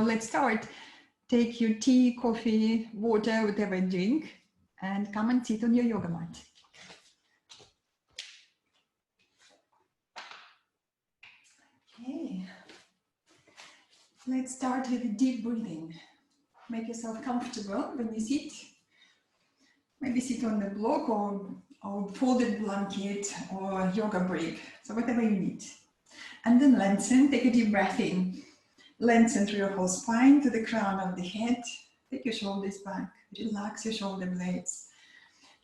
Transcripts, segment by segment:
let's start. Take your tea, coffee, water, whatever you drink, and come and sit on your yoga mat. Okay, let's start with deep breathing. Make yourself comfortable when you sit. Maybe sit on the block or folded blanket or yoga brick, so whatever you need. And then lengthen, take a deep breath in. Lengthen through your whole spine to the crown of the head. Take your shoulders back, relax your shoulder blades.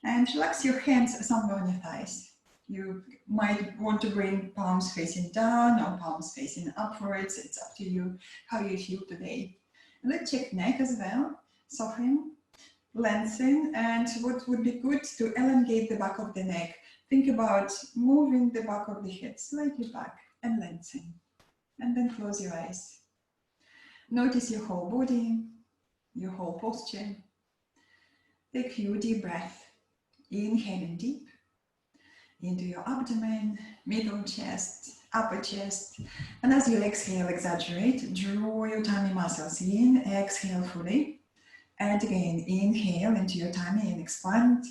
And relax your hands somewhere on your thighs. You might want to bring palms facing down or palms facing upwards. It's up to you how you feel today. And let's check neck as well. Soften, lengthen, and what would be good to elongate the back of the neck. Think about moving the back of the head slightly back and lengthen. And then close your eyes. Notice your whole body, your whole posture. Take a few deep breaths. Inhaling deep into your abdomen, middle chest, upper chest. And as you exhale, exaggerate. Draw your tummy muscles in. Exhale fully. And again, inhale into your tummy and expand.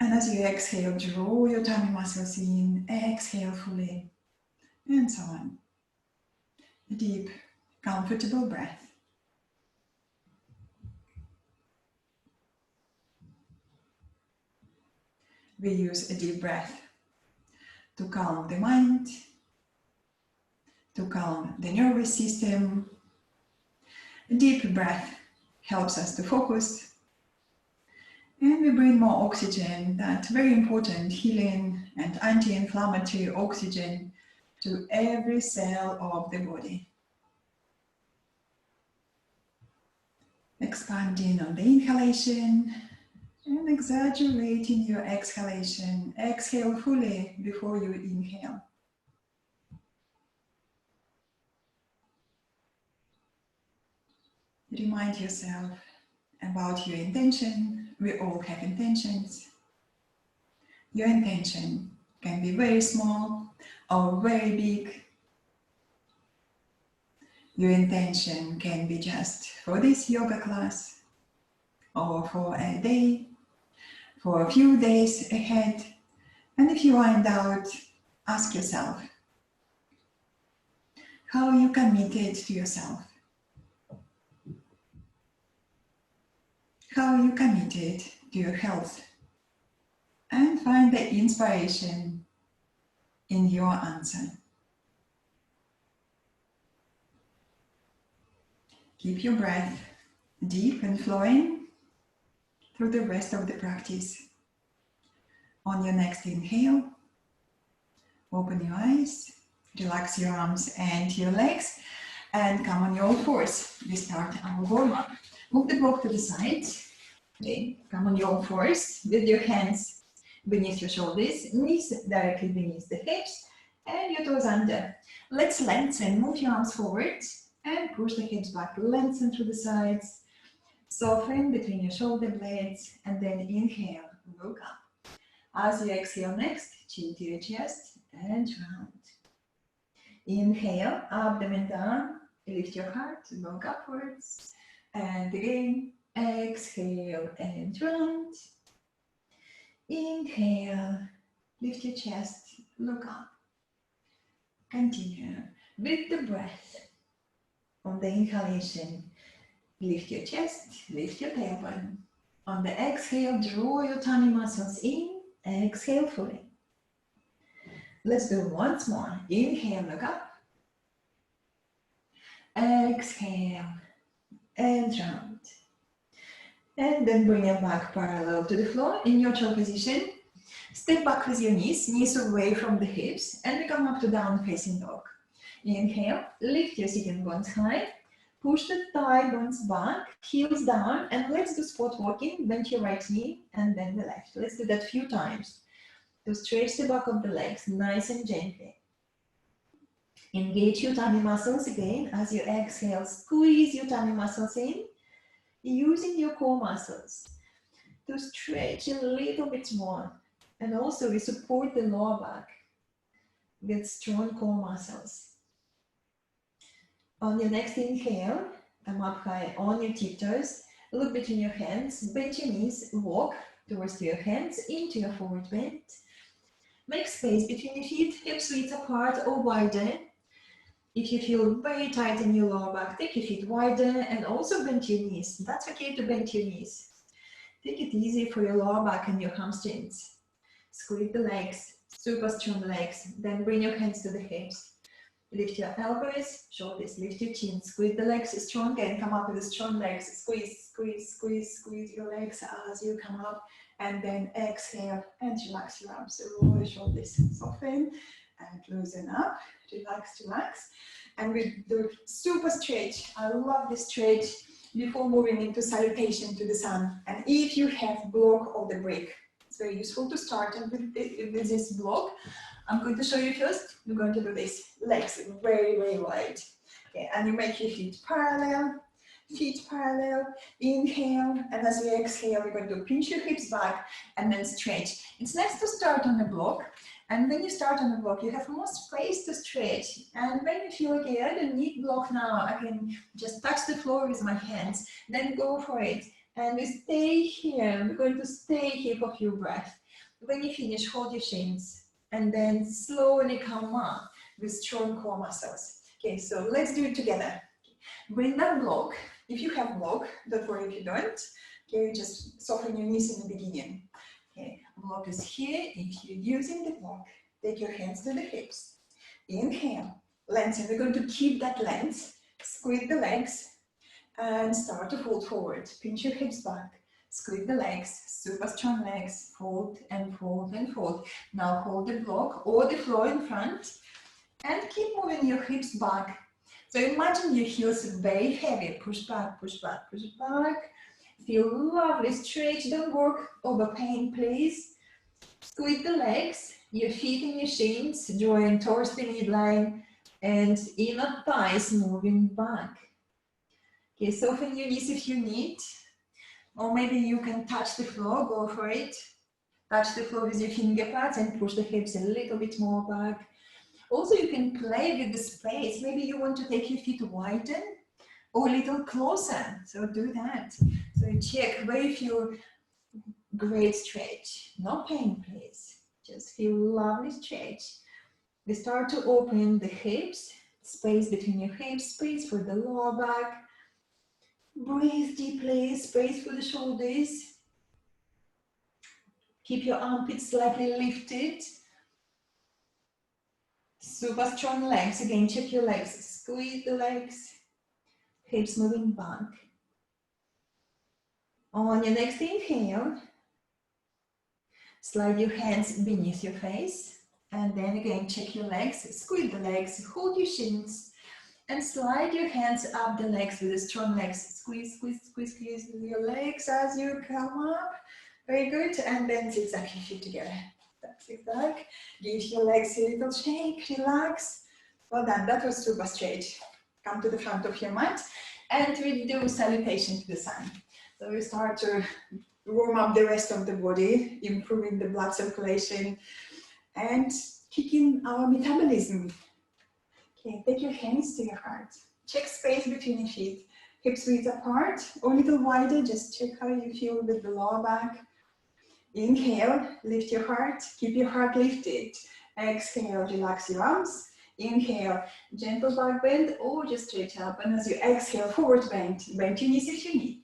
And as you exhale, draw your tummy muscles in. Exhale fully. And so on. A deep, comfortable breath. We use a deep breath to calm the mind, to calm the nervous system. A deep breath helps us to focus. And we bring more oxygen, that very important healing and anti-inflammatory oxygen to every cell of the body. Expanding on the inhalation and exaggerating your exhalation. Exhale fully before you inhale. Remind yourself about your intention. We all have intentions. Your intention can be very small or very big. Your intention can be just for this yoga class or for a day, for a few days ahead. And if you are in doubt, ask yourself, how are you committed to yourself? How are you committed to your health? And find the inspiration in your answer. Keep your breath deep and flowing through the rest of the practice. On your next inhale, open your eyes, relax your arms and your legs, and come on your all fours. We start our warm-up. Move the block to the side. Okay. Come on your all fours with your hands beneath your shoulders, knees directly beneath the hips, and your toes under. Let's lengthen. Move your arms forward and push the hips back. Lengthen through the sides. Soften between your shoulder blades, and then inhale, look up. As you exhale next, chin to your chest and round. Inhale, abdomen down, lift your heart, look upwards. And again, exhale and round. Inhale, lift your chest, look up. Continue with the breath. On the inhalation, lift your chest, lift your tailbone. On the exhale, draw your tummy muscles in. Exhale fully. Let's do once more. Inhale, look up. Exhale and round. And then bring your back parallel to the floor in neutral position. Step back with your knees away from the hips, and we come up to down facing dog. Inhale, lift your sitting bones high. Push the thigh bones back, heels down, and let's do spot walking. Bend your right knee and then the left. Let's do that a few times. To stretch the back of the legs nice and gently. Engage your tummy muscles again. As you exhale, squeeze your tummy muscles in, using your core muscles to stretch a little bit more. And also we support the lower back with strong core muscles. On your next inhale, come up high on your tiptoes. Look between your hands, bend your knees, walk towards your hands into your forward bend. Make space between your feet, hips width apart or wider. If you feel very tight in your lower back, take your feet wider and also bend your knees. That's okay to bend your knees. Take it easy for your lower back and your hamstrings. Squeeze the legs, super strong legs. Then bring your hands to the hips. Lift your elbows, shoulders, lift your chin. Squeeze the legs strong and come up with the strong legs. Squeeze, squeeze, squeeze, squeeze your legs as you come up. And then exhale and relax your arms. So roll your shoulders, soften and loosen up. Relax, relax. And we do super stretch. I love this stretch before moving into salutation to the sun. And if you have block of the break, it's very useful to start with this block. I'm going to show you first. We're going to do this. Legs very, very wide. Okay, and you make your feet parallel. Inhale, and as you exhale, we're going to pinch your hips back and then stretch. It's nice to start on the block. And when you start on the block, you have more space to stretch. And when you feel, okay, I don't need block now, I can just touch the floor with my hands, then go for it. And we stay here. We're going to stay here for a few breaths. When you finish, hold your shins and then slowly come up with strong core muscles. Okay, so let's do it together. Bring that block. If you have block, don't worry if you don't. Okay, just soften your knees in the beginning. Okay, block is here. If you're using the block, take your hands to the hips. Inhale, lengthen. We're going to keep that length. Squeeze the legs and start to fold forward. Pinch your hips back. Squeeze the legs, super strong legs. Fold and fold and fold. Now hold the block or the floor in front and keep moving your hips back. So imagine your heels very heavy. Push back, push back, push back. Feel lovely stretch. Don't work over pain, please. Squeeze the legs, your feet and your shins, drawing towards the midline, and inner thighs moving back. Okay, soften your knees if you need, or maybe you can touch the floor, go for it. Touch the floor with your finger pads and push the hips a little bit more back. Also, you can play with the space. Maybe you want to take your feet wider or a little closer, so do that. So check where you feel great stretch. No pain, please. Just feel lovely stretch. We start to open the hips, space between your hips, space for the lower back. Breathe deeply, space for the shoulders. Keep your armpits slightly lifted. Super strong legs. Again, check your legs. Squeeze the legs. Hips moving back. On your next inhale, slide your hands beneath your face. And then again, check your legs. Squeeze the legs. Hold your shins. And slide your hands up the legs with the strong legs. Squeeze, squeeze, squeeze, squeeze your legs as you come up. Very good. And then zigzag your feet together. Zigzag. Give your legs a little shake. Relax. Well done. That was super straight. Come to the front of your mat. And we do salutation to the sun. So we start to warm up the rest of the body, improving the blood circulation and kicking our metabolism. Okay, take your hands to your heart. Check space between your feet. Hips width apart or a little wider. Just check how you feel with the lower back. Inhale, lift your heart. Keep your heart lifted. Exhale, relax your arms. Inhale, gentle back bend or just stretch up. And as you exhale, forward bend. Bend your knees if you need.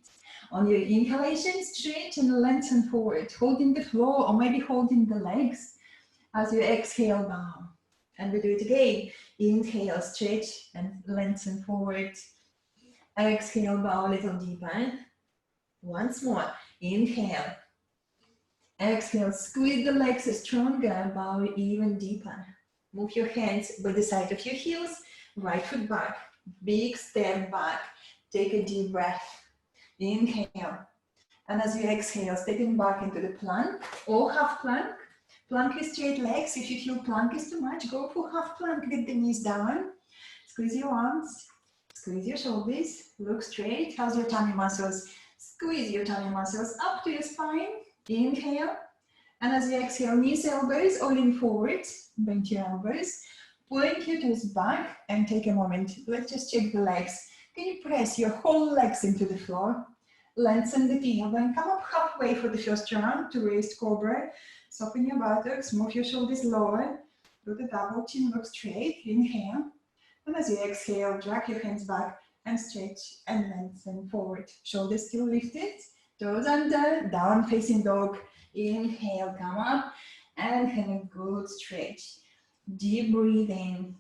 On your inhalation, stretch and lengthen forward. Holding the floor or maybe holding the legs. As you exhale, bow. And we do it again. Inhale, stretch and lengthen forward. Exhale, bow a little deeper. Once more. Inhale. Exhale, squeeze the legs stronger, bow even deeper. Move your hands by the side of your heels. Right foot back. Big step back. Take a deep breath. Inhale. And as you exhale, stepping back into the plank or half plank. Plank with straight legs. If you feel plank is too much, go for half plank with the knees down. Squeeze your arms, squeeze your shoulders, look straight. How's your tummy muscles? Squeeze your tummy muscles up to your spine. Inhale. And as you exhale, knees, elbows, all in forward. Bend your elbows. Point your toes back and take a moment. Let's just check the legs. Can you press your whole legs into the floor? Lengthen the tailbone. Come up halfway for the first round to raised cobra. Soften your buttocks. Move your shoulders lower. Do the double chin. Look straight. Inhale. And as you exhale, drag your hands back and stretch and lengthen forward. Shoulders still lifted. Toes under. Down facing dog. Inhale. Come up and have a good stretch. Deep breathing.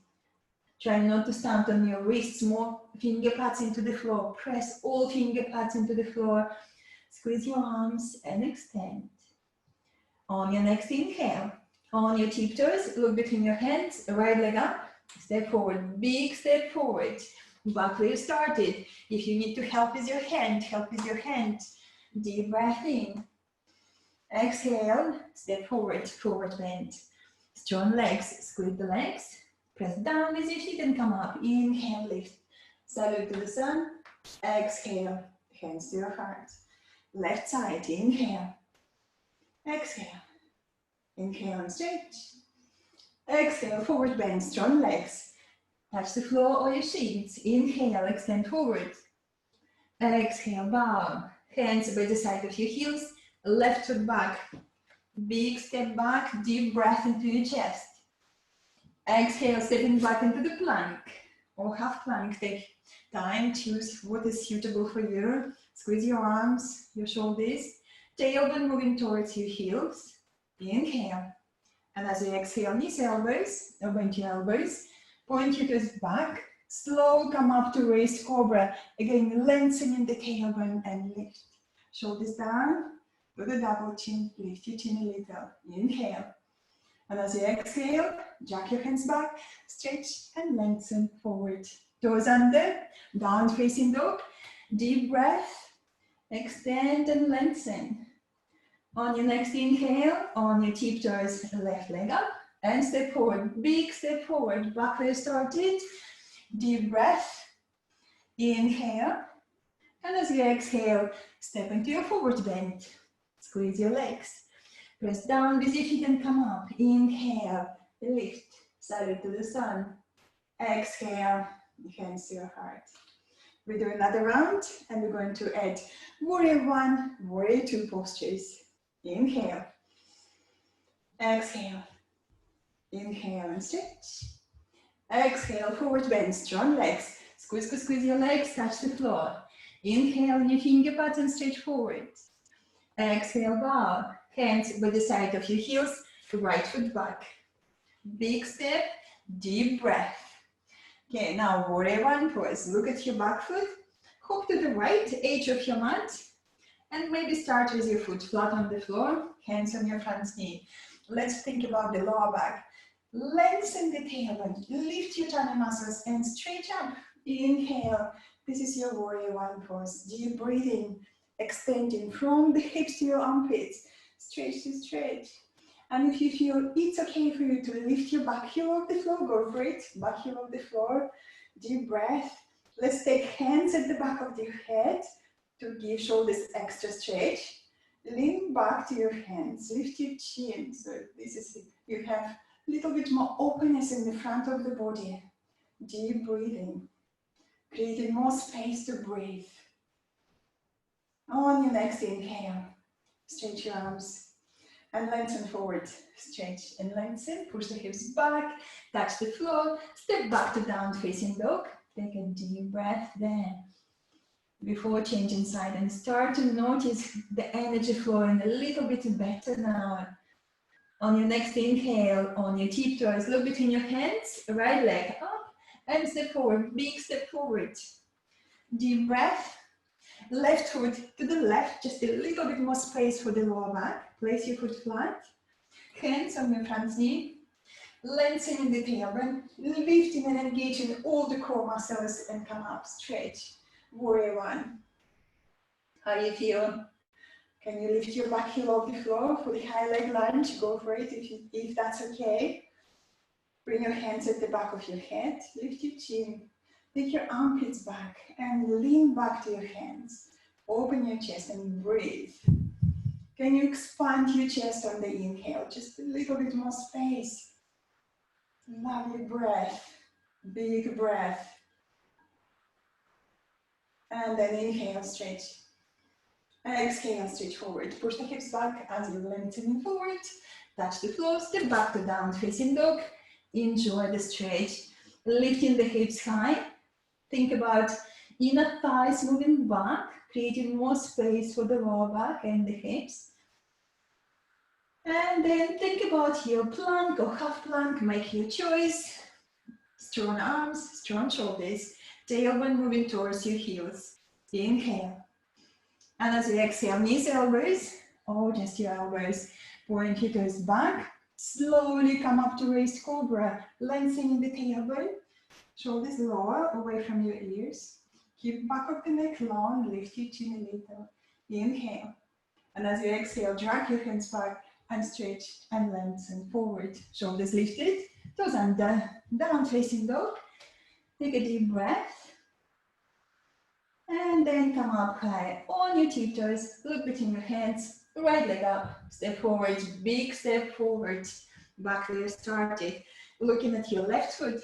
Try not to stand on your wrists, more finger pads into the floor. Press all finger pads into the floor. Squeeze your arms and extend. On your next inhale, on your tiptoes, look between your hands, right leg up, step forward, big step forward. Back where you started. If you need to help with your hand, help with your hand. Deep breath in. Exhale, step forward, forward bend. Strong legs, squeeze the legs. Press down with your feet and come up. Inhale, lift. Salute to the sun. Exhale, hands to your heart. Left side, inhale. Exhale. Inhale and stretch. Exhale, forward bend, strong legs. Touch the floor or your sheets. Inhale, extend forward. Exhale, bow. Hands by the side of your heels. Left foot back. Big step back, deep breath into your chest. Exhale, stepping back into the plank or half plank. Take time, choose what is suitable for you. Squeeze your arms, your shoulders. Tailbone moving towards your heels. Inhale. And as you exhale, knees, elbows, elbow into elbows. Point your toes back. Slow, come up to raised cobra. Again, lengthening the tailbone and lift. Shoulders down. Do the double chin. Lift your chin a little. Inhale. And as you exhale, drag your hands back, stretch and lengthen forward. Toes under, down facing dog. Deep breath, extend and lengthen. On your next inhale, on your tiptoes, left leg up and step forward. Big step forward, back where you started. Deep breath, inhale. And as you exhale, step into your forward bend. Squeeze your legs. Press down with your feet and come up. Inhale, lift, salute to the sun. Exhale, hands to your heart. We do another round and we're going to add warrior one, warrior two postures. Inhale, exhale, inhale and stretch. Exhale, forward bend, strong legs. Squeeze, squeeze, squeeze your legs, touch the floor. Inhale on your finger pads and stretch forward. Exhale, bow. Hands by the side of your heels, right foot back. Big step, deep breath. Okay, now warrior one pose. Look at your back foot. Hop to the right edge of your mat. And maybe start with your foot flat on the floor, hands on your front knee. Let's think about the lower back. Lengthen the tailbone, lift your tummy muscles and stretch up. Inhale. This is your warrior one pose. Deep breathing, extending from the hips to your armpits. Stretch to stretch. And if you feel it's okay for you to lift your back heel off the floor, go for it. Back heel off the floor. Deep breath. Let's take hands at the back of your head to give shoulders extra stretch. Lean back to your hands. Lift your chin. So this is it. You have a little bit more openness in the front of the body. Deep breathing. Creating more space to breathe. On your next inhale. Stretch your arms and lengthen forward. Stretch and lengthen. Push the hips back. Touch the floor. Step back to down facing dog. Take a deep breath there. Before changing side and start to notice the energy flowing a little bit better now. On your next inhale, on your tiptoes, look between your hands. Right leg up and step forward. Big step forward. Deep breath. Left foot to the left, just a little bit more space for the lower back. Place your foot flat. Hands on your front knee. Lengthening the tailbone. Lifting and engaging all the core muscles and come up. Stretch. Warrior one. How do you feel? Can you lift your back heel off the floor for the high leg lunge? Go for it if that's okay. Bring your hands at the back of your head. Lift your chin. Take your armpits back and lean back to your hands. Open your chest and breathe. Can you expand your chest on the inhale? Just a little bit more space. Lovely breath, big breath. And then inhale, stretch. Exhale, stretch forward. Push the hips back as you're lengthening forward. Touch the floor, step back to down facing dog. Enjoy the stretch. Lifting the hips high. Think about inner thighs moving back, creating more space for the lower back and the hips. And then think about your plank or half plank, make your choice. Strong arms, strong shoulders, tailbone moving towards your heels. Inhale. And as you exhale, knees, elbows, or just your elbows, point your toes back. Slowly come up to raised cobra, lengthening the tailbone. Shoulders lower, away from your ears. Keep back of the neck long, lift your chin a little. Inhale. And as you exhale, drag your hands back and stretch and lengthen forward. Shoulders lifted, toes under, down facing dog. Take a deep breath. And then come up high on your tiptoes, look between your hands, right leg up, step forward, big step forward, back where you started. Looking at your left foot,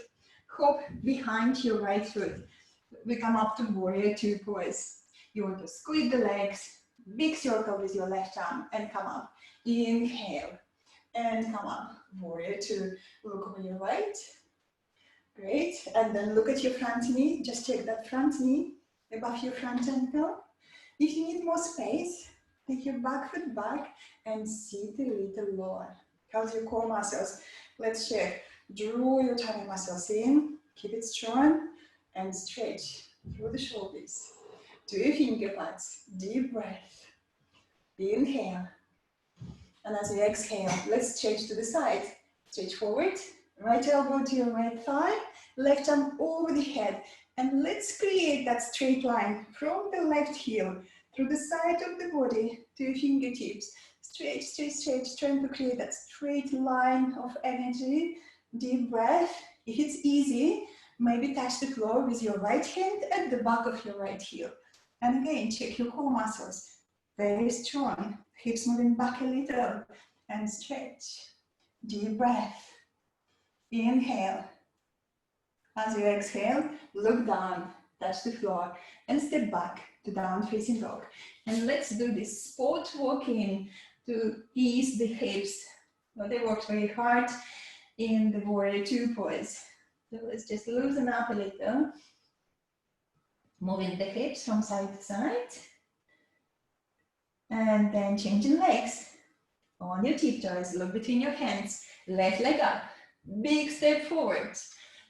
hop behind your right foot. We come up to warrior two pose. You want to squeeze the legs, big circle with your left arm and come up. Inhale and come up, warrior two. Look over your right. Great, and then look at your front knee, just take that front knee above your front ankle. If you need more space, take your back foot back and sit a little lower. How's your core muscles? Let's check. Draw your tummy muscles in, keep it strong, and stretch through the shoulders. To your finger pads, deep breath. Inhale. And as you exhale, let's stretch to the side. Stretch forward, right elbow to your right thigh, left arm over the head. And let's create that straight line from the left heel through the side of the body to your fingertips. Stretch, stretch, stretch, trying to create that straight line of energy. Deep breath. If it's easy, maybe touch the floor with your right hand at the back of your right heel. And again, check your core muscles. Very strong. Hips moving back a little. And stretch. Deep breath. Inhale. As you exhale, look down, touch the floor, and step back to down facing dog. And let's do this spot walking to ease the hips. Well, they worked very hard in the warrior two pose. So let's just loosen up a little. Moving the hips from side to side. And then changing legs. On your tiptoes, look between your hands. Left leg up. Big step forward.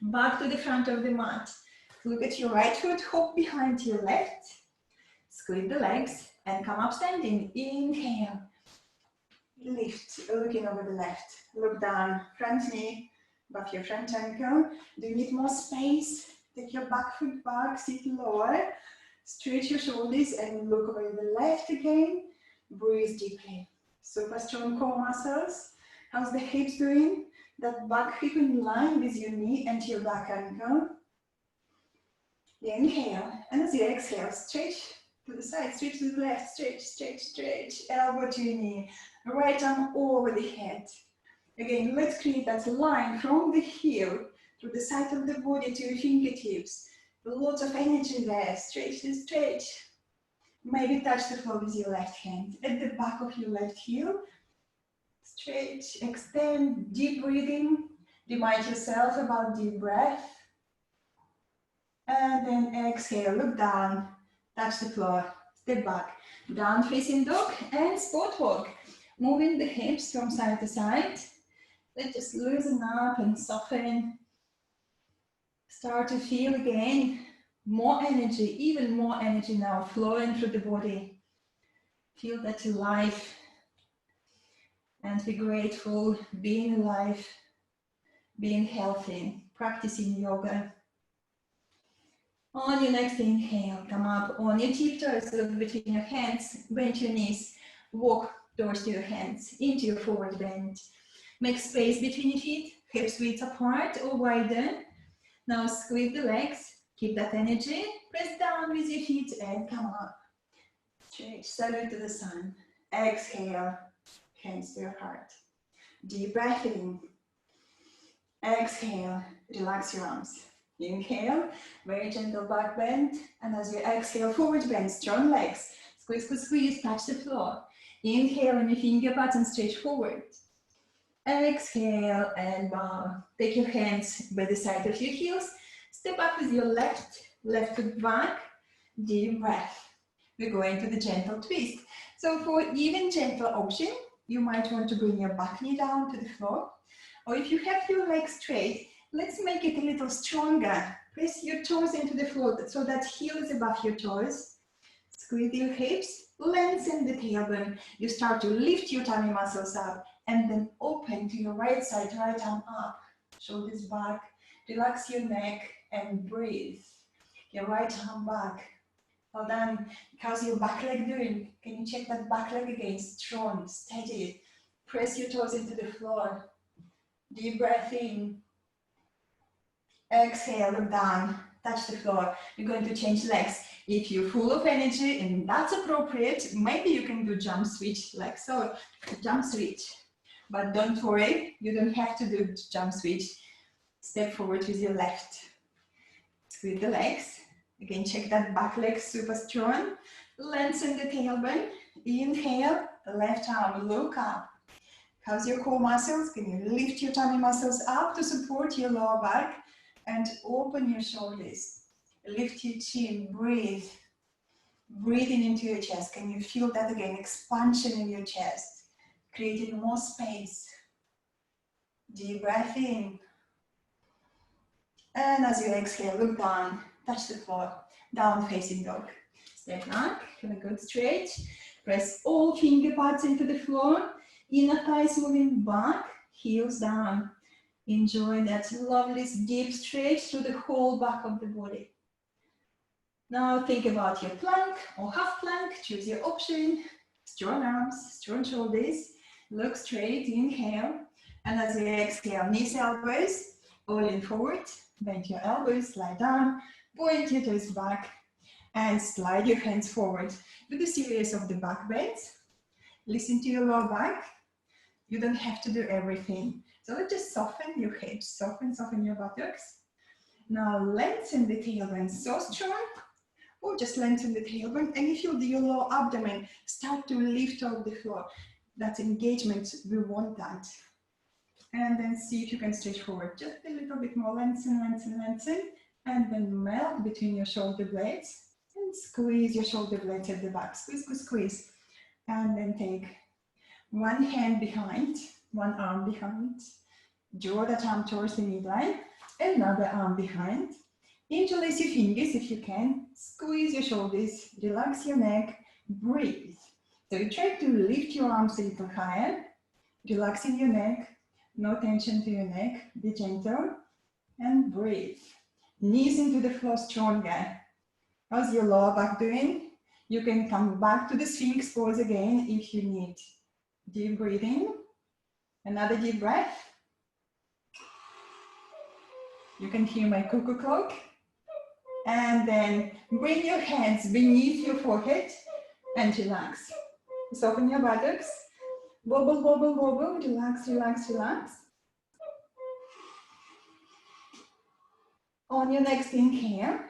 Back to the front of the mat. Look at your right foot, hop behind your left. Squeeze the legs and come up standing. Inhale. Lift, looking over the left. Look down, front knee, above your front ankle. Do you need more space? Take your back foot back, sit lower. Stretch your shoulders and look over the left again. Breathe deeply. Super strong core muscles. How's the hips doing? That back hip in line with your knee and your back ankle. Inhale, and as you exhale, stretch to the side, stretch to the left, stretch, stretch, stretch, elbow to your knee, right arm over the head. Again, let's create that line from the heel to the side of the body to your fingertips. Lots of energy there, stretch to stretch. Maybe touch the floor with your left hand at the back of your left heel. Stretch, extend, deep breathing. Remind yourself about deep breath. And then exhale, look down, touch the floor, step back, down facing dog and spot walk. Moving the hips from side to side. Let's just loosen up and soften. Start to feel again more energy, even more energy now flowing through the body. Feel that alive. And be grateful, being alive, being healthy, practicing yoga. On your next inhale, come up on your tiptoes, look between your hands, bend your knees, walk towards your hands into your forward bend. Make space between your feet, hips width apart or widen. Now squeeze the legs, keep that energy, press down with your feet and come up. Stretch, salute to the sun. Exhale. Hands to your heart. Deep breath in. Exhale, relax your arms. Inhale, very gentle back bend. And as you exhale, forward bend, strong legs. Squeeze, squeeze, squeeze, touch the floor. Inhale and your finger pads and stretch forward. Exhale and bow. Take your hands by the side of your heels. Step up with your left foot back. Deep breath. We're going to the gentle twist. So for even gentle option, you might want to bring your back knee down to the floor. Or if you have your legs straight, let's make it a little stronger. Press your toes into the floor so that heel is above your toes. Squeeze your hips, lengthen the tailbone. You start to lift your tummy muscles up and then open to your right side, right arm up. Shoulders back, relax your neck and breathe. Your right arm back. Well done. How's your back leg doing? Can you check that back leg again? Strong, steady. Press your toes into the floor. Deep breath in. Exhale, look down, touch the floor. You're going to change legs. If you're full of energy and that's appropriate, maybe you can do jump switch like so. Jump switch. But don't worry, you don't have to do jump switch. Step forward with your left. Squeeze the legs. Again, check that back leg super strong. Lengthen the tailbone. Inhale, left arm, look up. How's your core muscles? Can you lift your tummy muscles up to support your lower back and open your shoulders? Lift your chin, breathe. Breathing into your chest. Can you feel that again? Expansion in your chest, creating more space. Deep breath in. And as you exhale, look down, touch the floor, down facing dog. Step back, have a good stretch. Press all finger pads into the floor. Inner thighs moving back, heels down. Enjoy that lovely deep stretch through the whole back of the body. Now think about your plank or half plank, choose your option. Strong arms, strong shoulders, look straight, inhale. And as you exhale, knees, elbows, all in forward. Bend your elbows, slide down, point your toes back, and slide your hands forward. Do the series of the back bends. Listen to your lower back. You don't have to do everything. So let's just soften your hips, soften your buttocks. Now lengthen the tailbone so strong, or just lengthen the tailbone, and if you do your lower abdomen, start to lift off the floor. That's engagement, we want that. And then see if you can stretch forward, just a little bit more, lengthen, lengthen, lengthen, and then melt between your shoulder blades, and squeeze your shoulder blades at the back, squeeze, squeeze, squeeze. And then take one hand behind, one arm behind, draw that arm towards the midline, another arm behind, interlace your fingers if you can, squeeze your shoulders, relax your neck, breathe. So you try to lift your arms a little higher, relaxing your neck, no tension to your neck, be gentle, and breathe. Knees into the floor stronger. How's your lower back doing? You can come back to the Sphinx pose again if you need. Deep breathing. Another deep breath. You can hear my cuckoo clock. And then bring your hands beneath your forehead and relax. Soften your buttocks. Wobble, wobble, wobble. Relax, relax, relax. On your next inhale,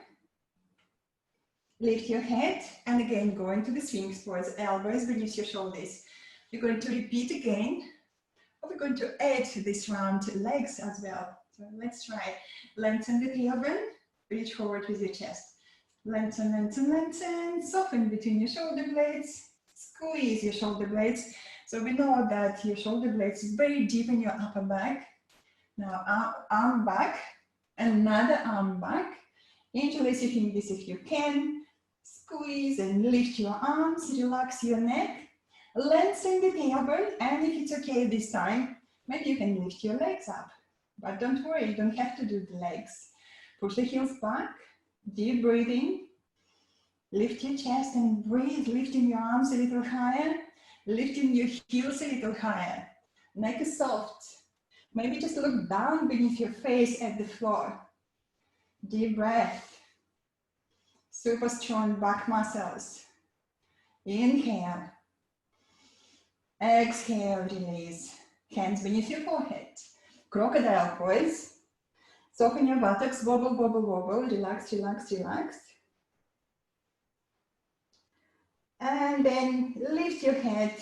lift your head and again go into the Sphinx pose. Elbows beneath your shoulders. You're going to repeat again. We're going to add this round legs as well. So let's try. Lengthen the tailbone. Reach forward with your chest. Lengthen, lengthen, lengthen. Soften between your shoulder blades. Squeeze your shoulder blades. So we know that your shoulder blades is very deep in your upper back. Now arm back. Another arm back. Interlace your fingers if you can. Squeeze and lift your arms. Relax your neck. Lengthen the tailbone. And if it's okay this time, maybe you can lift your legs up. But don't worry, you don't have to do the legs. Push the heels back. Deep breathing. Lift your chest and breathe, lifting your arms a little higher. Lifting your heels a little higher. Neck is soft. Maybe just look down beneath your face at the floor. Deep breath. Super strong back muscles. Inhale. Exhale, release. Hands beneath your forehead. crocodile pose. Soften your buttocks, wobble, wobble, wobble, relax, relax, relax. And then lift your head,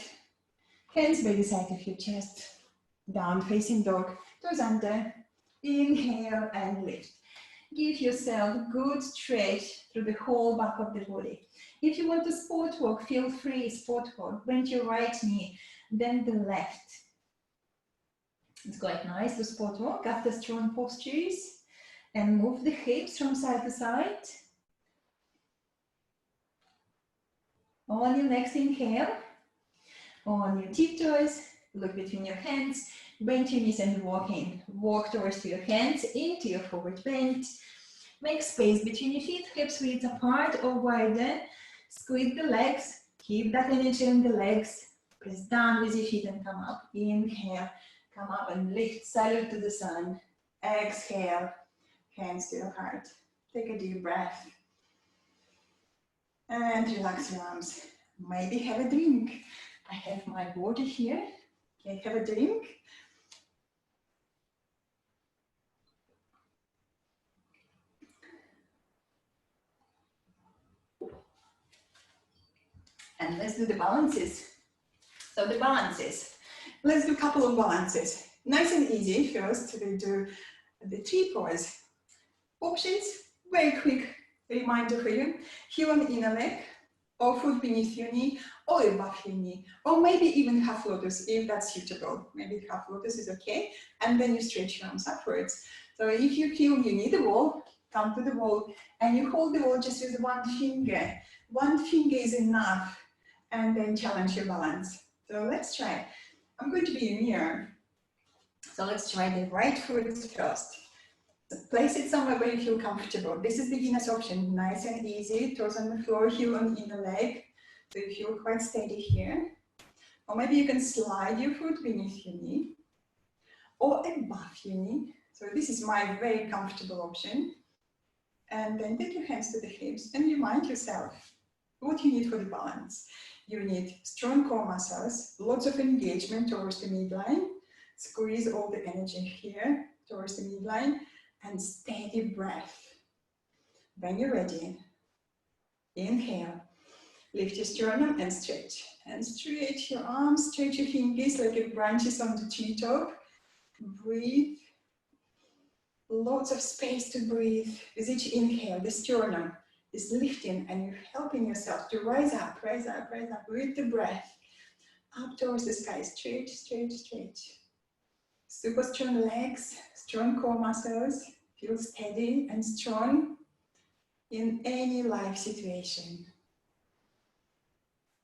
hands by the side of your chest, down facing dog, toes under. Inhale and lift. Give yourself good stretch through the whole back of the body. If you want to sport walk, feel free, sport walk. Bend your right knee, then the left. It's quite nice to sport walk after strong postures. And move the hips from side to side. On your next inhale, on your tiptoes, look between your hands, bend your knees and walk in. Walk towards your hands into your forward bend. Make space between your feet, hips width apart or wider. Squeeze the legs, keep that energy in the legs. Press down with your feet and come up. Inhale, come up and lift, salute to the sun. Exhale, hands to your heart. Take a deep breath. And relax your arms. Maybe have a drink. I have my water here. Okay, have a drink. And let's do the balances. So the balances. Let's do a couple of balances. Nice and easy. First, we do the tree pose. Options, very quick reminder for you. Heel on inner leg, or foot beneath your knee, or above your knee, or maybe even half lotus if that's suitable. Maybe half lotus is okay. And then you stretch your arms upwards. So if you feel you need the wall, come to the wall, and you hold the wall just with one finger. One finger is enough, and then challenge your balance. So let's try. I'm going to be a mirror. So let's try the right foot first. So place it somewhere where you feel comfortable. This is beginner's option, nice and easy. Toes on the floor, heel on inner leg. So you feel quite steady here. Or maybe you can slide your foot beneath your knee or above your knee. So this is my very comfortable option. And then take your hands to the hips and remind yourself what you need for the balance. You need strong core muscles, lots of engagement towards the midline. Squeeze all the energy here towards the midline and steady breath. When you're ready, inhale, lift your sternum and stretch. And stretch your arms, stretch your fingers like your branches on the treetop. Breathe. Lots of space to breathe. With each inhale, the sternum is lifting and you're helping yourself to rise up with the breath. Up towards the sky, stretch, stretch, stretch. Super strong legs, strong core muscles. Feel steady and strong in any life situation.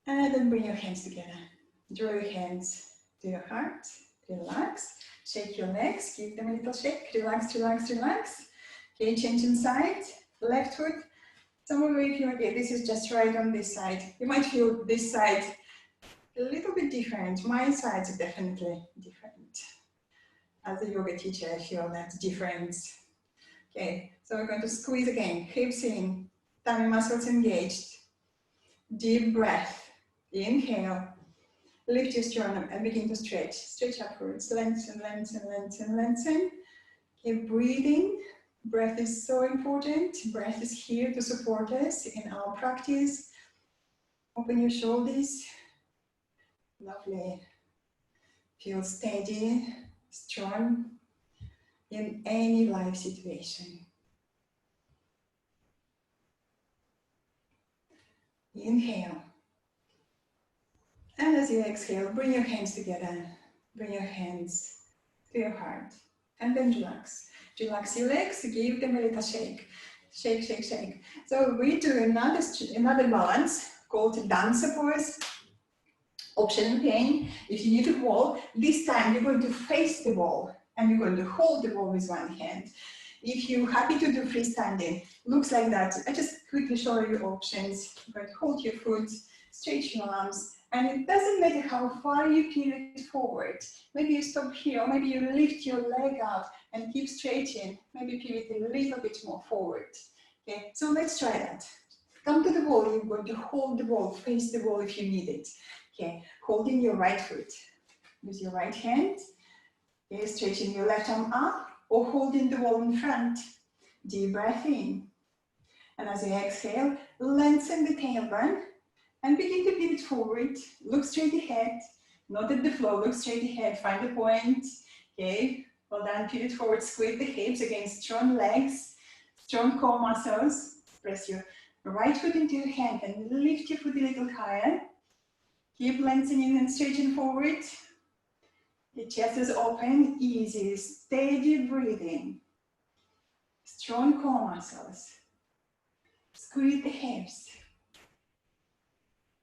And then bring your hands together. Draw your hands to your heart. Relax. Shake your legs. Give them a little shake. Relax, relax, relax. Okay, changing side. Left foot. Some of you feel, okay, this is just right on this side. You might feel this side a little bit different. My sides are definitely different. As a yoga teacher, I feel that difference. Okay, so we're going to squeeze again. Hips in, tummy muscles engaged. Deep breath. Inhale. Lift your sternum and begin to stretch. Stretch upwards. Lengthen, lengthen, lengthen, lengthen. Keep breathing. Breath is so important. Breath is here to support us in our practice. Open your shoulders. Lovely. Feel steady, strong in any life situation. Inhale. And as you exhale, bring your hands together. Bring your hands to your heart. And then relax. Relax your legs, give them a little shake. Shake, shake, shake. So we do another balance called dancer pose. Option again, if you need a wall, this time you're going to face the wall and you're going to hold the wall with one hand. If you're happy to do freestanding, looks like that. I just quickly show you options. You're going to hold your foot, stretch your arms, and it doesn't matter how far you pivot forward. Maybe you stop here, or maybe you lift your leg out and keep stretching. Maybe pivot a little bit more forward. Okay, so let's try that. Come to the wall, you're going to hold the wall, face the wall if you need it. Okay, holding your right foot with your right hand. Okay, straighten your left arm up or holding the wall in front. Deep breath in. And as you exhale, lengthen the tailbone and begin to pivot forward. Look straight ahead, not at the floor, look straight ahead, find the point. Okay, well done, pivot forward, squeeze the hips, again, strong legs, strong core muscles. Press your right foot into your hand and lift your foot a little higher. Keep lengthening and stretching forward. The chest is open, easy, steady breathing. Strong core muscles. Squeeze the hips.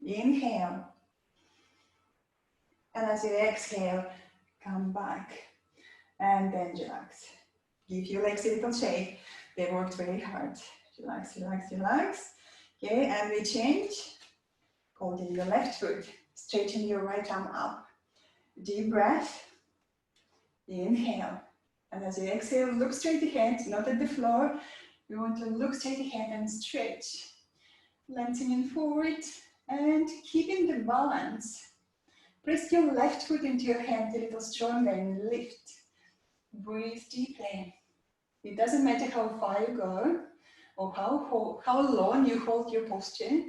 Inhale. And as you exhale, come back. And then relax. Give your legs a little shake. They worked very hard. Relax, relax, relax. Okay, and we change. Holding your left foot. Straighten your right arm up. Deep breath. Inhale. And as you exhale, look straight ahead, not at the floor. We want to look straight ahead and stretch. Lengthening forward and keeping the balance. Press your left foot into your hand a little stronger and lift. Breathe deeply. It doesn't matter how far you go or how long you hold your posture.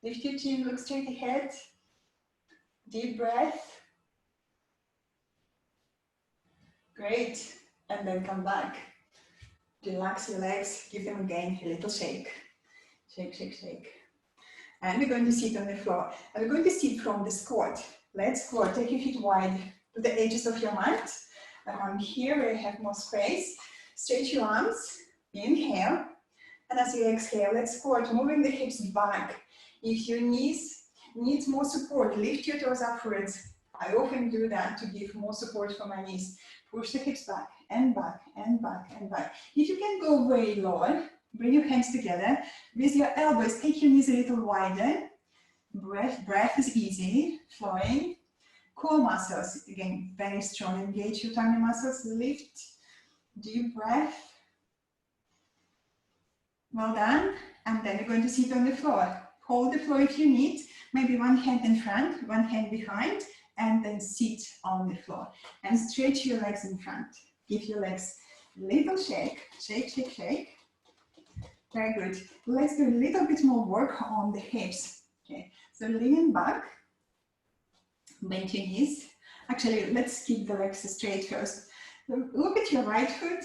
Lift your chin, look straight ahead. Deep breath. Great. And then come back. Relax your legs, give them again a little shake. Shake, shake, shake. And we're going to sit on the floor. And we're going to sit from the squat. Let's squat. Take your feet wide to the edges of your mat. Around here where you have more space. Stretch your arms. Inhale. And as you exhale, let's squat, moving the hips back. If your knees need more support, lift your toes upwards. I often do that to give more support for my knees. Push the hips back and back and back and back. If you can go very low, bring your hands together. With your elbows, take your knees a little wider. Breath is easy, flowing. Core muscles, again, very strong. Engage your tummy muscles, lift. Deep breath. Well done. And then you're going to sit on the floor. Hold the floor if you need. Maybe one hand in front, one hand behind. And then sit on the floor and stretch your legs in front. Give your legs a little shake, shake, shake, shake. Very good. Let's do a little bit more work on the hips. Okay, so lean back, bend your knees. Actually, let's keep the legs straight first. Look at your right foot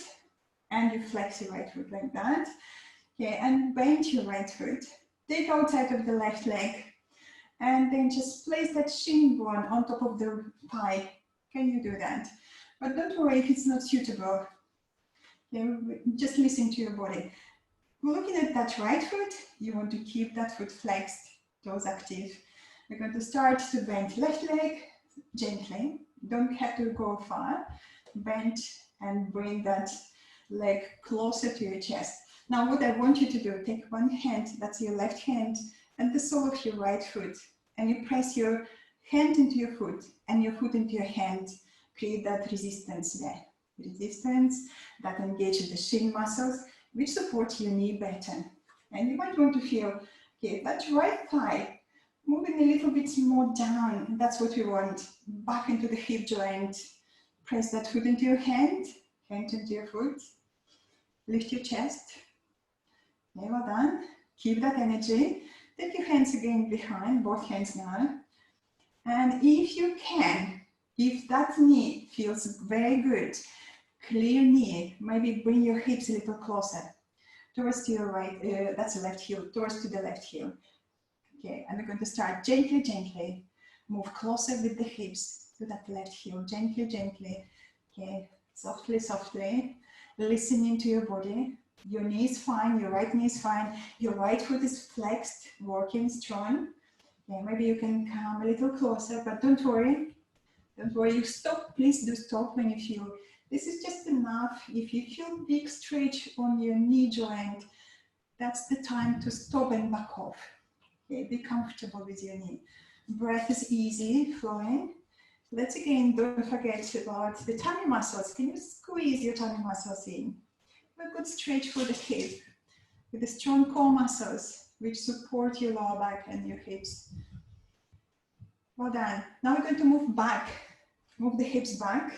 and you flex your right foot like that. Okay, and bend your right foot. Take outside of the left leg. And then just place that shin bone on top of the thigh. Can you do that? But don't worry if it's not suitable. Just listen to your body. Looking at that right foot, you want to keep that foot flexed, toes active. We're going to start to bend left leg gently. Don't have to go far. Bend and bring that leg closer to your chest. Now what I want you to do, take one hand, that's your left hand, and the sole of your right foot. And you press your hand into your foot and your foot into your hand. Create that resistance there. Resistance that engages the shin muscles, which support your knee better. And you might want to feel, okay, that right thigh moving a little bit more down. That's what we want. Back into the hip joint. Press that foot into your hand into your foot. Lift your chest. Okay, well done. Keep that energy. Take your hands again behind, both hands now. And if you can, if that knee feels very good, clear knee, maybe bring your hips a little closer towards to your right, that's the left heel, towards to the left heel. Okay, and we're going to start gently, gently. Move closer with the hips to that left heel, gently, gently. Okay, softly, softly. Listening to your body. Your knee is fine, your right knee is fine, your right foot is flexed, working strong. Yeah, maybe you can come a little closer, but don't worry. Don't worry, you stop, please do stop when you feel this is just enough. If you feel big stretch on your knee joint, that's the time to stop and back off. Okay, be comfortable with your knee. Breath is easy, flowing. Let's again, don't forget about the tummy muscles. Can you squeeze your tummy muscles in? A good stretch for the hip with the strong core muscles which support your lower back and your hips. Well done. Now we're going to move back. Move the hips back.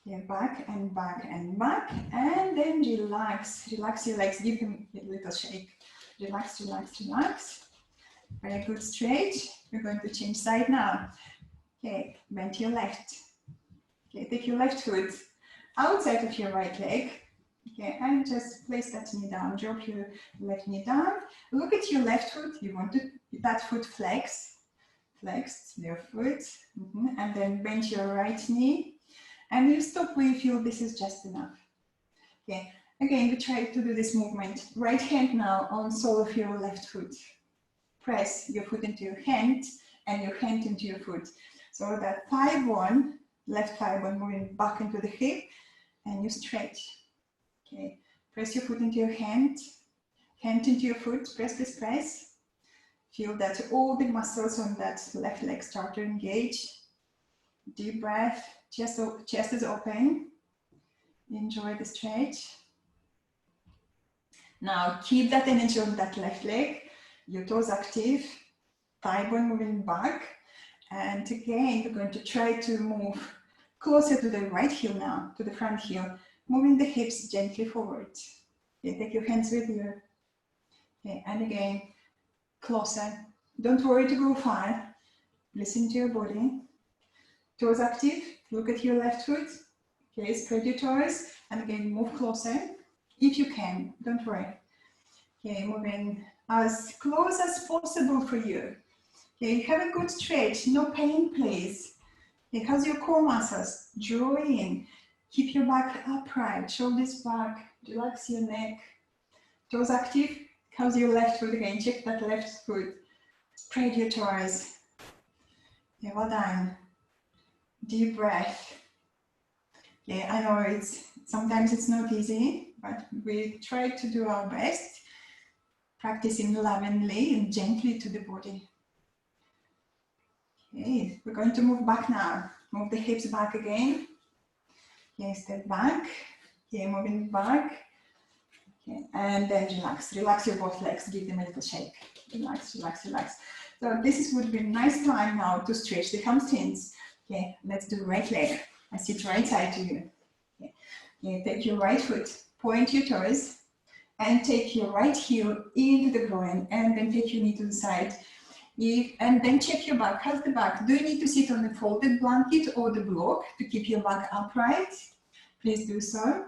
Yeah, back and back and back, and then relax. Relax your legs, give them a little shake. Relax, relax, relax. Very good, straight. We're going to change side now. Okay, bend your left. Okay, take your left foot outside of your right leg. Okay, and just place that knee down. Drop your left knee down. Look at your left foot. You want that foot flex. Flex your foot. And then bend your right knee. And you stop where you feel this is just enough. Okay, again, we try to do this movement. Right hand now on sole of your left foot. Press your foot into your hand and your hand into your foot. So that thigh bone, left thigh bone moving back into the hip, and you stretch. Okay, press your foot into your hand into your foot, press, press, press. Feel that all the muscles on that left leg start to engage. Deep breath, chest is open. Enjoy the stretch. Now keep that energy on that left leg, your toes active, thigh bone moving back. And again, we're going to try to move closer to the right heel now, to the front heel, moving the hips gently forward. Okay, take your hands with you. Okay, and again, closer. Don't worry to go far. Listen to your body. Toes active, look at your left foot. Okay, spread your toes, and again, move closer. If you can, don't worry. Okay, moving as close as possible for you. Okay, have a good stretch, no pain please. Because your core muscles, draw in, keep your back upright, shoulders back, relax your neck. Toes active, how's your left foot again, check that left foot. Spread your toes. Okay, well done. Deep breath. Okay, I know sometimes it's not easy, but we try to do our best, practicing lovingly and gently to the body. Okay, we're going to move back now. Move the hips back again. Okay, step back. Okay, moving back. Okay, and then relax. Relax your both legs. Give them a little shake. Relax, relax, relax. So this would be a nice time now to stretch the hamstrings. Okay, let's do right leg. I sit right side to you. Okay, okay, take your right foot, point your toes, and take your right heel into the groin, and then take your knee to the side. And then check your back. How's the back? Do you need to sit on the folded blanket or the block to keep your back upright? Please do so.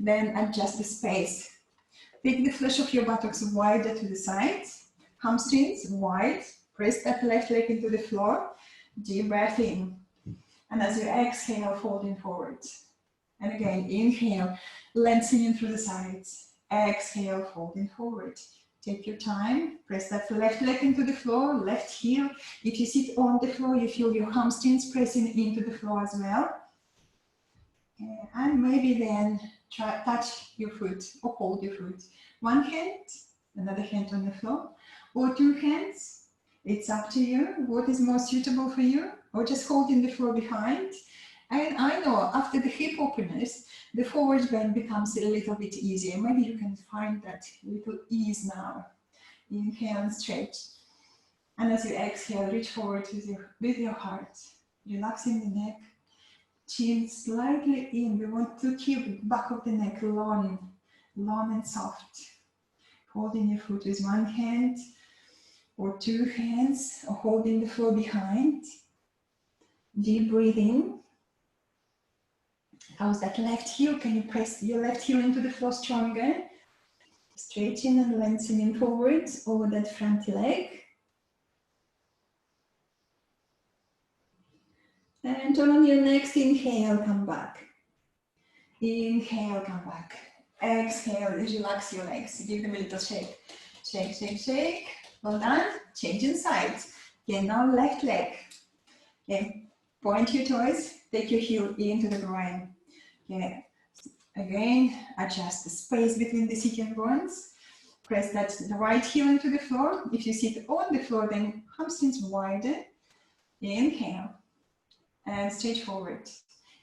Then adjust the space. Take the flesh of your buttocks wider to the sides. Hamstrings wide. Press that left leg into the floor. Deep breath in. And as you exhale, folding forward. And again, inhale, lengthening through the sides. Exhale, folding forward. Take your time, press that left leg into the floor, left heel. If you sit on the floor, you feel your hamstrings pressing into the floor as well. And maybe then touch your foot or hold your foot. One hand, another hand on the floor, or two hands. It's up to you, what is more suitable for you, or just holding the floor behind. And I know after the hip openness, the forward bend becomes a little bit easier. Maybe you can find that little ease now. Inhale and stretch. And as you exhale, reach forward with your heart. Relaxing the neck. Chin slightly in. We want to keep the back of the neck long and soft. Holding your foot with one hand or two hands, or holding the floor behind. Deep breathing. How's that left heel? Can you press your left heel into the floor stronger? Stretching and lengthening forwards over that front leg. And on your next inhale, come back. Inhale, come back. Exhale, relax your legs. Give them a little shake. Shake, shake, shake. Well done. Changing sides. Okay, now left leg. Okay, point your toes. Take your heel into the groin. Okay. Again, adjust the space between the sitting bones. Press the right heel into the floor. If you sit on the floor, then hamstrings widen. Inhale and stretch forward.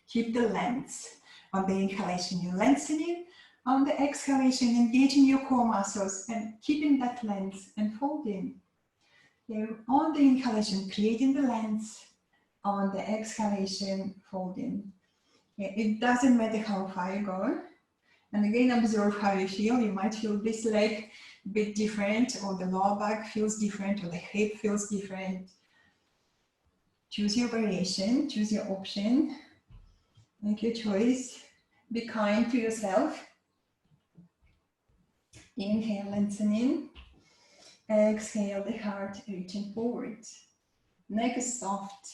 Keep the length. On the inhalation, you're lengthening. On the exhalation, engaging your core muscles and keeping that length and folding. Okay. On the inhalation, creating the length. On the exhalation, folding. It doesn't matter how far you go. And again, observe how you feel. You might feel this leg a bit different, or the lower back feels different, or the hip feels different. Choose your variation, choose your option, make your choice. Be kind to yourself. Inhale, lengthening. Exhale, the heart reaching forward. Neck is soft.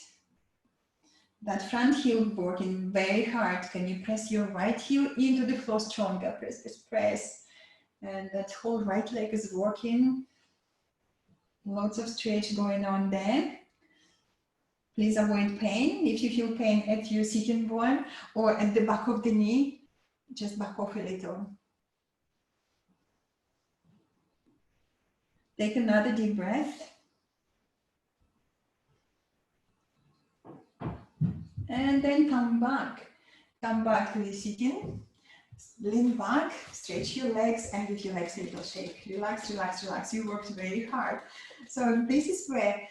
That front heel working very hard. Can you press your right heel into the floor stronger? Press, press, press. And that whole right leg is working. Lots of stretch going on there. Please avoid pain. If you feel pain at your sitting bone or at the back of the knee, just back off a little. Take another deep breath. And then come back. Come back to the sitting. Lean back, stretch your legs, and give your legs a little shake. Relax, relax, relax. You worked very hard. So this is where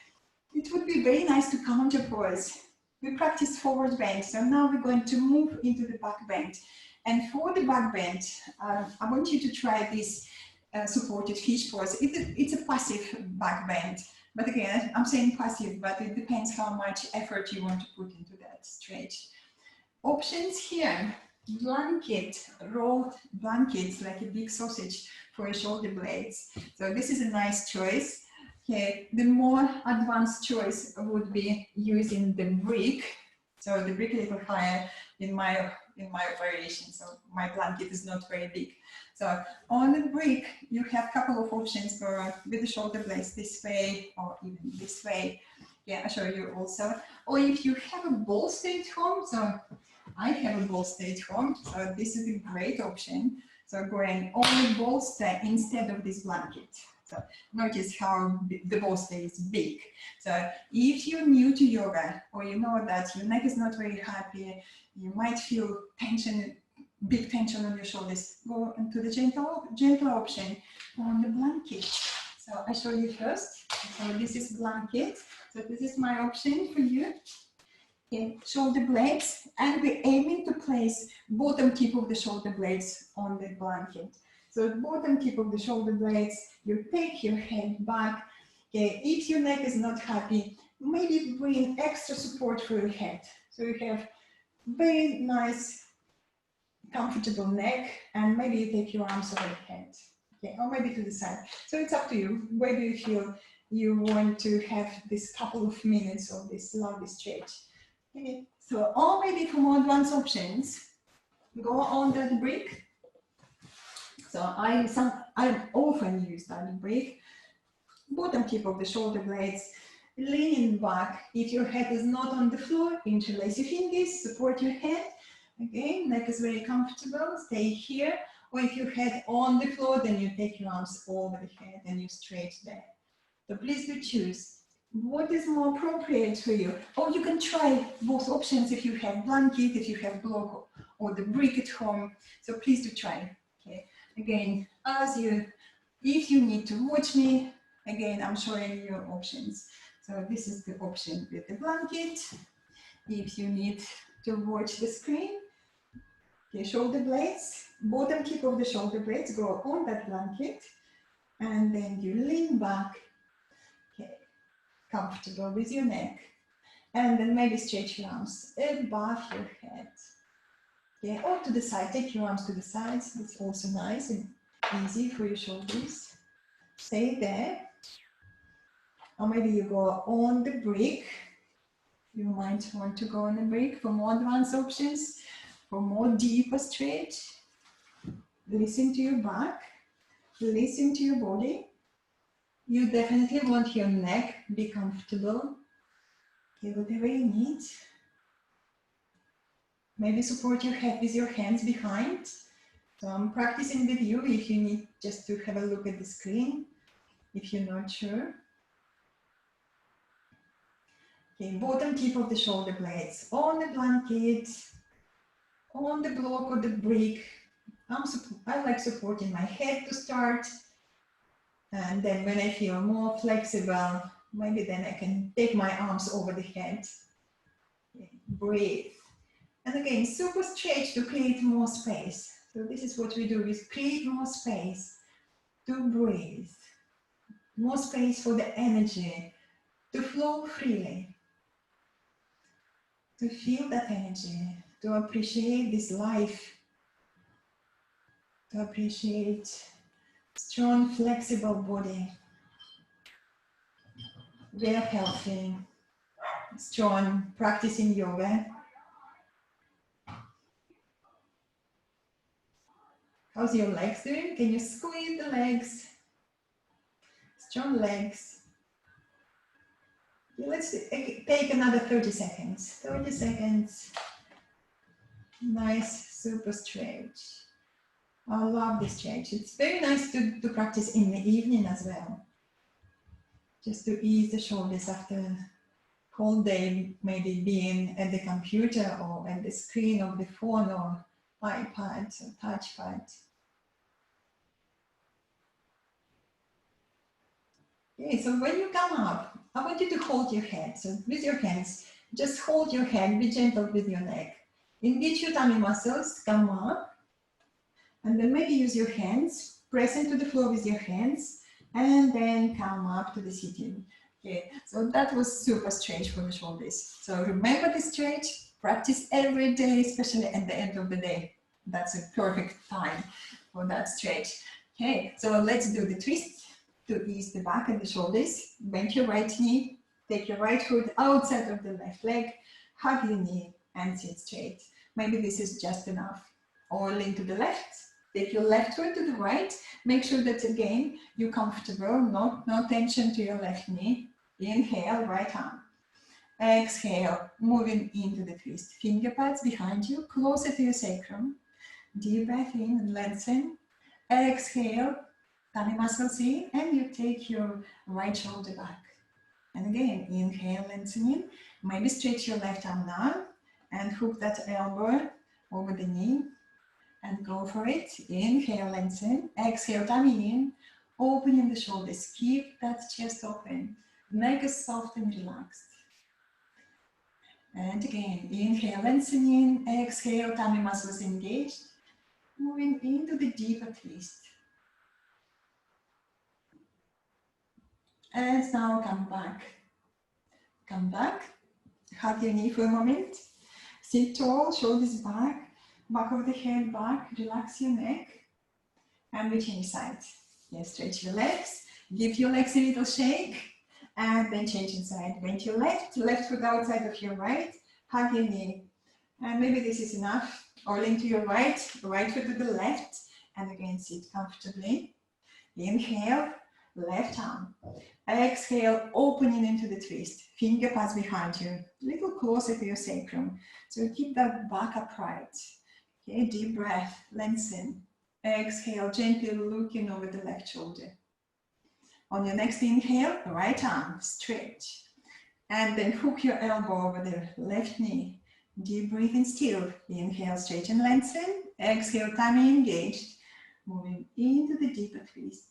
it would be very nice to counter pose. We practiced forward bend, so now we're going to move into the back bend. And for the back bend, I want you to try this supported fish pose. It's a passive back bend. But again, I'm saying passive, but it depends how much effort you want to put into that stretch. Options here. Blanket, rolled blankets like a big sausage for your shoulder blades. So this is a nice choice. Okay, the more advanced choice would be using the brick. So the brick a little higher in my variation. So my blanket is not very big. So on the brick, you have a couple of options for with the shoulder blades this way or even this way. Yeah, I'll show you also. Or if you have a bolster at home, so I have a bolster at home, so this is a great option. So going on the bolster instead of this blanket. So notice how the bolster is big. So if you're new to yoga, or you know that your neck is not very happy, you might feel tension, big tension on your shoulders, go into the gentle option on the blanket. So I show you first. So this is blanket. So this is my option for you. Okay, shoulder blades, and we're aiming to place bottom tip of the shoulder blades on the blanket. So bottom tip of the shoulder blades, you take your head back. Okay, if your neck is not happy, maybe bring extra support for your head. So you have very nice, comfortable neck, and maybe you take your arms over the head. Okay, or maybe to the side. So it's up to you. Where do you feel you want to have this couple of minutes of this lovely stretch? Okay, so or maybe for more advanced options, go on that brick. So I often use that brick. Bottom tip of the shoulder blades, leaning back. If your head is not on the floor, interlace your fingers, support your head. Again, neck is very comfortable, stay here. Or if your head on the floor, then you take your arms over the head and you straight there. So please do choose what is more appropriate for you. Or you can try both options if you have blanket, if you have block, or the brick at home. So please do try. Okay. Again, if you need to watch me, again, I'm showing you options. So this is the option with the blanket. If you need to watch the screen, okay, shoulder blades, bottom tip of the shoulder blades go on that blanket, and then you lean back, okay, comfortable with your neck, and then maybe stretch your arms above your head. Okay, or to the side, take your arms to the sides, it's also nice and easy for your shoulders. Stay there. Or maybe you go on the brick. You might want to go on the brick for more advanced options, for more deeper stretch. Listen to your back, listen to your body. You definitely want your neck to be comfortable. Okay, whatever you need. Maybe support your head with your hands behind. So I'm practicing with you if you need just to have a look at the screen, if you're not sure. Okay, bottom tip of the shoulder blades on the blanket, on the block or the brick. I like supporting my head to start. And then when I feel more flexible, maybe then I can take my arms over the head. Okay, breathe. And again, super stretch to create more space. So this is what we do, is create more space to breathe. More space for the energy to flow freely. To feel that energy, to appreciate this life, to appreciate strong, flexible body. We are healthy, strong, practicing yoga. How's your legs doing? Can you squeeze the legs? Strong legs. Let's take another 30 seconds. 30 seconds. Nice, super stretch. I love this stretch. It's very nice to practice in the evening as well. Just to ease the shoulders after whole day, maybe being at the computer or at the screen of the phone or iPad or touchpad. Okay, so when you come up, I want you to hold your head. So with your hands, just hold your head, be gentle with your neck. Engage your tummy muscles, come up. And then maybe use your hands, press into the floor with your hands, and then come up to the sitting. Okay, so that was super stretch for the shoulders. So remember the stretch, practice every day, especially at the end of the day. That's a perfect time for that stretch. Okay, so let's do the twist to ease the back and the shoulders. Bend your right knee, take your right foot outside of the left leg, hug your knee and sit straight. Maybe this is just enough. Or lean to the left, take your left foot to the right. Make sure that again, you're comfortable, no tension to your left knee. Inhale, right arm. Exhale, moving into the twist. Finger pads behind you, closer to your sacrum. Deep breath in and lengthen. Exhale, tummy muscles in, and you take your right shoulder back. And again, inhale, lengthening. Maybe stretch your left arm down and hook that elbow over the knee and go for it. Inhale, lengthen. Exhale, tummy in, opening the shoulders. Keep that chest open. Neck is soft and relaxed. And again, inhale, lengthening. Exhale, tummy muscles engaged. Moving into the deeper twist. And now come back. Come back. Hug your knee for a moment. Sit tall, shoulders back. Back of the head back. Relax your neck. And we change sides. Yes, stretch your legs. Give your legs a little shake. And then change inside. Bend your left foot outside of your right. Hug your knee. And maybe this is enough. Or lean to your right foot to the left. And again, sit comfortably. Inhale, left arm. Exhale, opening into the twist. Finger pads behind you. A little closer to your sacrum. So keep that back upright. Okay, deep breath, lengthen. Exhale, gently looking over the left shoulder. On your next inhale, right arm, stretch. And then hook your elbow over the left knee. Deep breathing still. Inhale, stretch and lengthen. Exhale, tummy engaged. Moving into the deeper twist.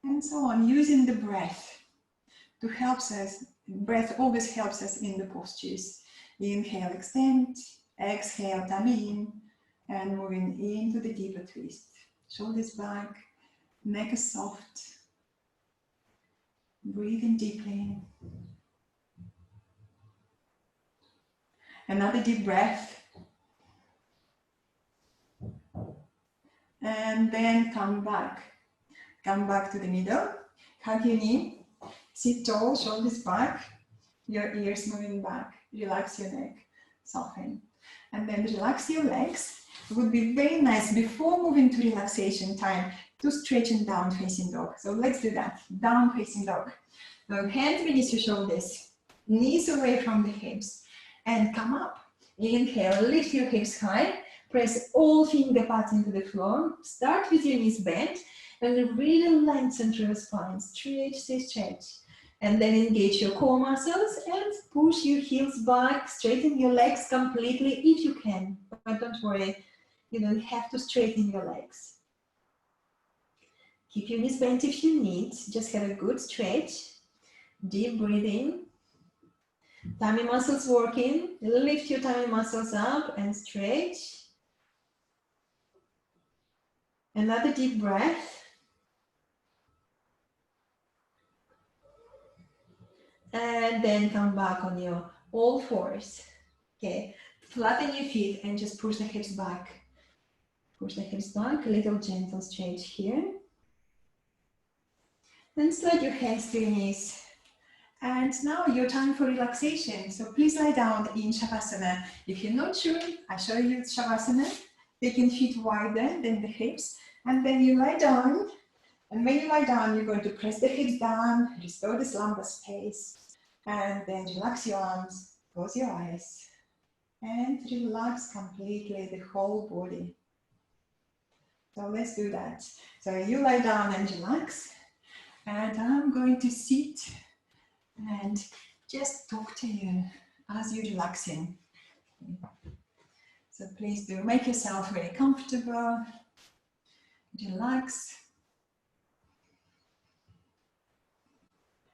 And so on, using the breath to help us. Breath always helps us in the postures. Inhale, extend. Exhale, tummy in. And moving into the deeper twist. Shoulders back. Neck is soft. Breathing deeply. Another deep breath. And then come back. Come back to the middle. Hug your knee. Sit tall, shoulders back. Your ears moving back. Relax your neck. Soften. And then relax your legs. It would be very nice before moving to relaxation time to stretch in down facing dog. So let's do that. Down facing dog. So hands beneath your shoulders. Knees away from the hips. And come up. Inhale, lift your hips high. Press all finger pads into the floor. Start with your knees bent. And really lengthen through your spine. Stretch, stretch. And then engage your core muscles and push your heels back. Straighten your legs completely if you can. But don't worry, you don't have to straighten your legs. Keep your knees bent if you need. Just have a good stretch. Deep breathing. Tummy muscles working. Lift your tummy muscles up and stretch. Another deep breath. And then come back on your all fours. Okay, flatten your feet and just push the hips back. Push the hips back, a little gentle stretch here. Then slide your hands to your knees. And now your time for relaxation. So please lie down in Shavasana. If you're not sure, I show you Shavasana. Taking feet wider than the hips. And then you lie down. And when you lie down, you're going to press the hips down, restore this lumbar space. And then relax your arms, close your eyes. And relax completely the whole body. So let's do that. So you lie down and relax. And I'm going to sit and just talk to you as you're relaxing. So please do make yourself very comfortable. Relax.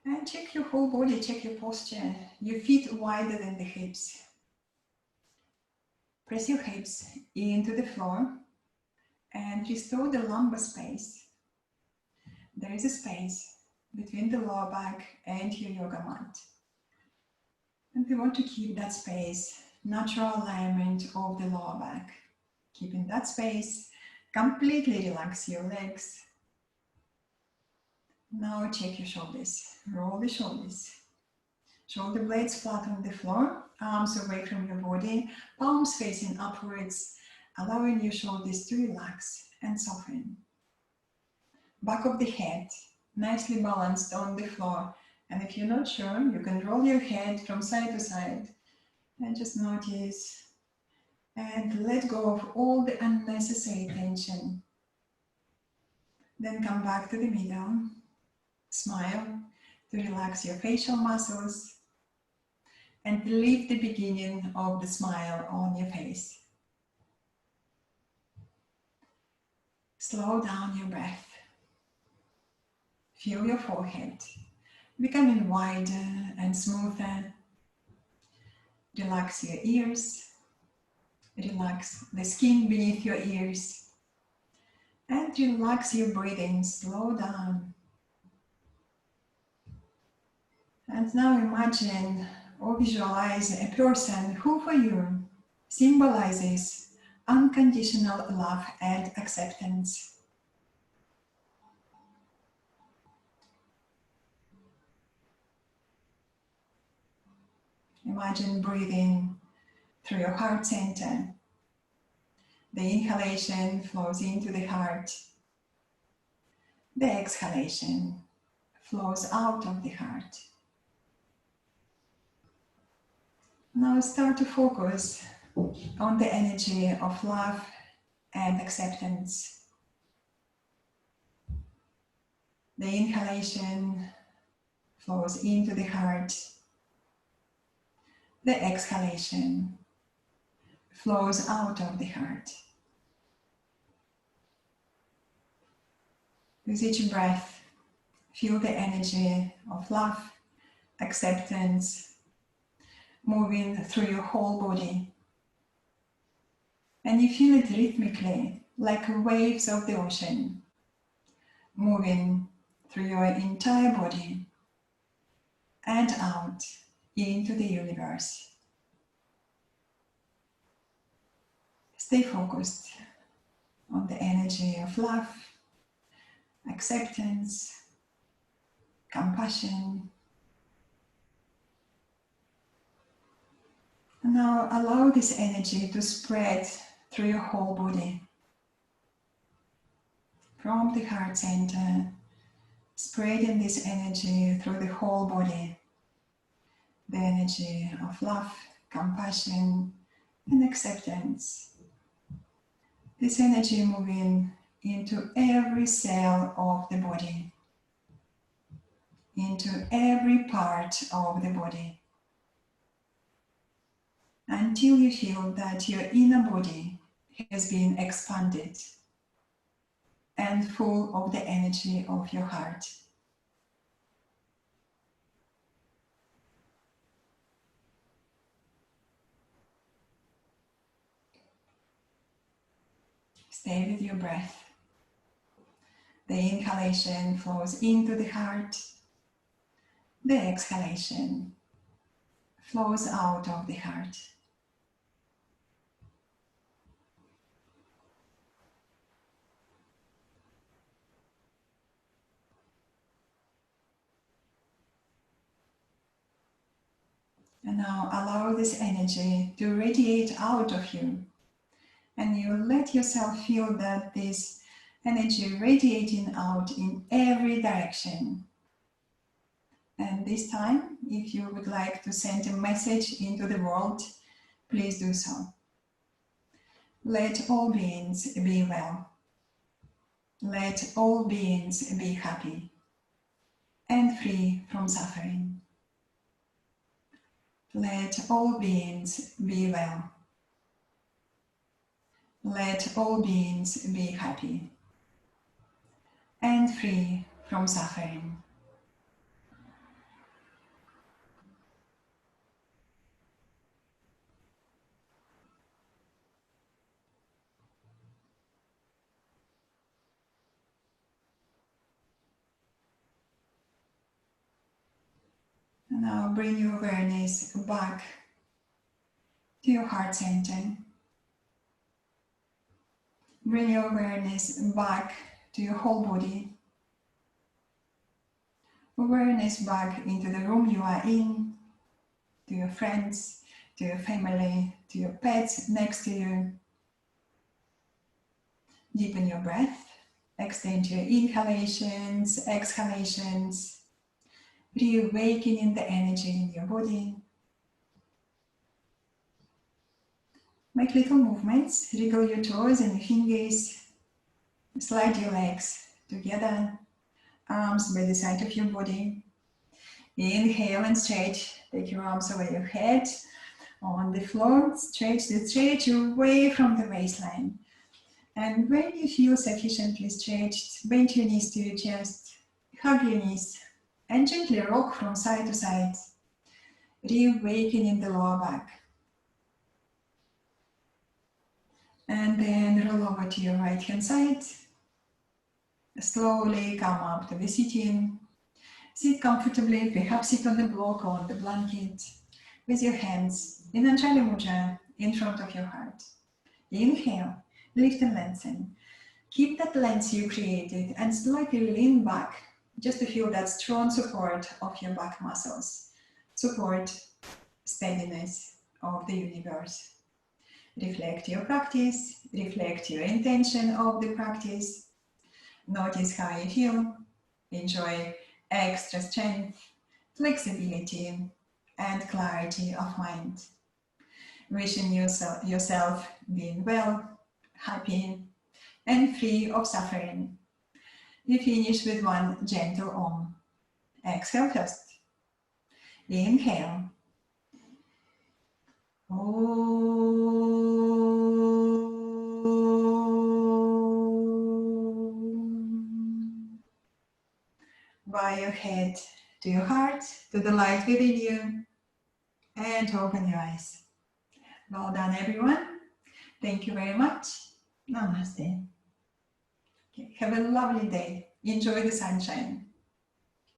And check your whole body, check your posture. Your feet wider than the hips. Press your hips into the floor and restore the lumbar space. There is a space between the lower back and your yoga mat. And we want to keep that space, natural alignment of the lower back. Keeping that space, completely relax your legs. Now check your shoulders, roll the shoulders. Shoulder blades flat on the floor, arms away from your body, palms facing upwards, allowing your shoulders to relax and soften. Back of the head, nicely balanced on the floor. And if you're not sure, you can roll your head from side to side and just notice and let go of all the unnecessary tension. Then come back to the middle, smile to relax your facial muscles and leave the beginning of the smile on your face. Slow down your breath. Feel your forehead becoming wider and smoother. Relax your ears. Relax the skin beneath your ears. And relax your breathing. Slow down. And now imagine or visualize a person who for you symbolizes unconditional love and acceptance. Imagine breathing through your heart center. The inhalation flows into the heart. The exhalation flows out of the heart. Now start to focus on the energy of love and acceptance. The inhalation flows into the heart. The exhalation flows out of the heart. With each breath, feel the energy of love, acceptance, moving through your whole body. And you feel it rhythmically, like waves of the ocean, moving through your entire body and out into the universe. Stay focused on the energy of love, acceptance, compassion. And now allow this energy to spread through your whole body. From the heart center, spreading this energy through the whole body. The energy of love, compassion, and acceptance. This energy moving into every cell of the body, into every part of the body, until you feel that your inner body has been expanded and full of the energy of your heart. Stay with your breath. The inhalation flows into the heart. The exhalation flows out of the heart. And now allow this energy to radiate out of you. And you let yourself feel that this energy radiating out in every direction. And this time, if you would like to send a message into the world, please do so. Let all beings be well. Let all beings be happy and free from suffering. Let all beings be well. Let all beings be happy and free from suffering. And now bring your awareness back to your heart center. Bring your awareness back to your whole body. Awareness back into the room you are in, to your friends, to your family, to your pets next to you. Deepen your breath. Extend your inhalations, exhalations. Reawakening the energy in your body. Make little movements. Wriggle your toes and your fingers. Slide your legs together. Arms by the side of your body. Inhale and stretch. Take your arms over your head. On the floor, stretch away from the waistline. And when you feel sufficiently stretched, bend your knees to your chest. Hug your knees. And gently rock from side to side. Reawakening the lower back. And then roll over to your right hand side. Slowly come up to the sitting. Sit comfortably, perhaps sit on the block or on the blanket with your hands in Anjali Mudra in front of your heart. Inhale, lift and lengthen. Keep that length you created and slightly lean back just to feel that strong support of your back muscles. Support, steadiness of the universe. Reflect your practice, reflect your intention of the practice. Notice how you feel. Enjoy extra strength, flexibility, and clarity of mind. Wishing yourself being well, happy, and free of suffering. We finish with one gentle Om. Exhale first. Inhale. Bow your head to your heart, to the light within you, and open your eyes. Well done, everyone. Thank you very much. Namaste. Okay, have a lovely day. Enjoy the sunshine.